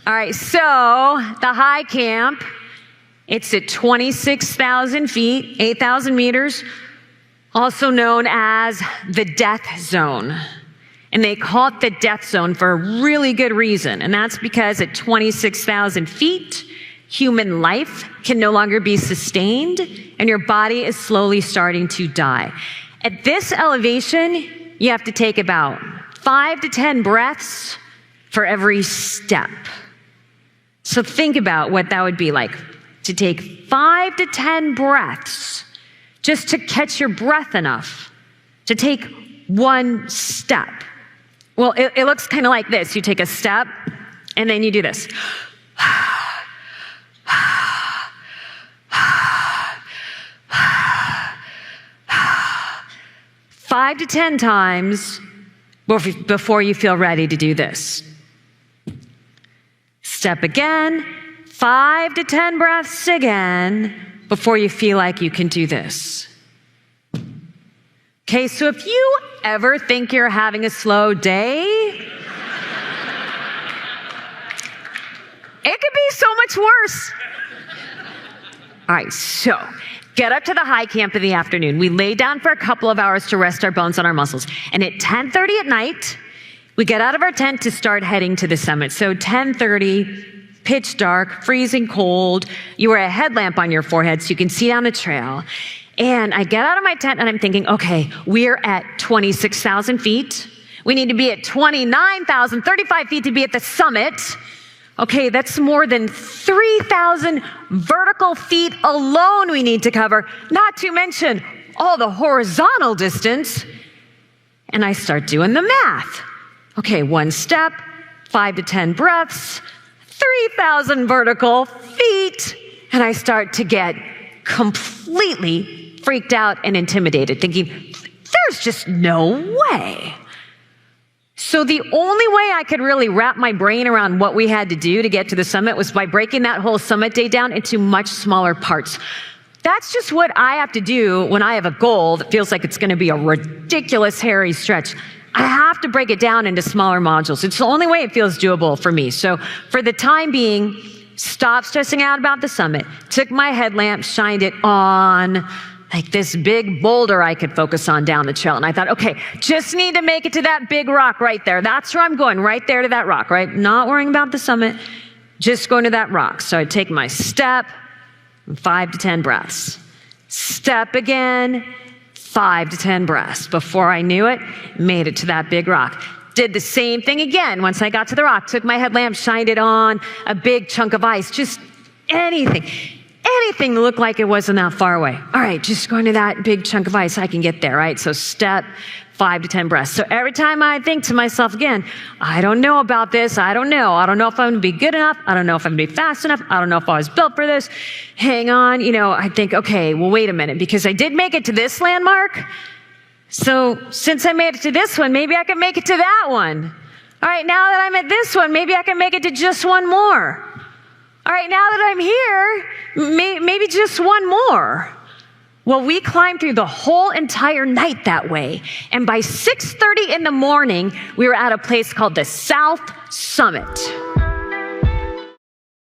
All right, so the high camp, it's at 26,000 feet, 8,000 meters, also known as the death zone. And they call it the death zone for a really good reason. And that's because at 26,000 feet, human life can no longer be sustained and your body is slowly starting to die. At this elevation, you have to take about 5 to 10 breaths for every step. So think about what that would be like to take 5 to 10 breaths just to catch your breath enough to take one step. Well, it looks kind of like this. You take a step and then you do this. 5 to 10 times before you feel ready to do this. Step again, 5 to 10 breaths again before you feel like you can do this. Okay, so if you ever think you're having a slow day, it could be so much worse. All right, so get up to the high camp in the afternoon. We lay down for a couple of hours to rest our bones and our muscles. And at 10:30 at night, we get out of our tent to start heading to the summit. So 10:30, pitch dark, freezing cold. You wear a headlamp on your forehead so you can see down the trail. And I get out of my tent and I'm thinking, okay, we're at 26,000 feet. We need to be at 29,035 feet to be at the summit. Okay, that's more than 3,000 vertical feet alone we need to cover, not to mention all the horizontal distance. And I start doing the math. Okay, one step, 5 to 10 breaths, 3,000 vertical feet. And I start to get completely freaked out and intimidated, thinking, there's just no way. So the only way I could really wrap my brain around what we had to do to get to the summit was by breaking that whole summit day down into much smaller parts. That's just what I have to do when I have a goal that feels like it's going to be a ridiculous, hairy stretch. I have to break it down into smaller modules. It's the only way it feels doable for me. So for the time being, stop stressing out about the summit, took my headlamp, shined it on like this big boulder I could focus on down the trail. And I thought, okay, just need to make it to that big rock right there. That's where I'm going, right there to that rock, right? Not worrying about the summit, just going to that rock. So I take my step, 5 to 10 breaths. Step again, 5 to 10 breaths. Before I knew it, made it to that big rock. Did the same thing again once I got to the rock. Took my headlamp, shined it on a big chunk of ice, just anything that looked like it wasn't that far away. All right, just going to that big chunk of ice, I can get there, right? So step, 5 to 10 breaths. So every time I think to myself again, I don't know about this. I don't know if I'm going to be good enough. I don't know if I'm going to be fast enough. I don't know if I was built for this. Hang on. I think, okay, well, wait a minute, because I did make it to this landmark. So since I made it to this one, maybe I can make it to that one. All right, now that I'm at this one, maybe I can make it to just one more. All right, now that I'm here, maybe just one more. Well, we climbed through the whole entire night that way. And by 6:30 in the morning, we were at a place called the South Summit.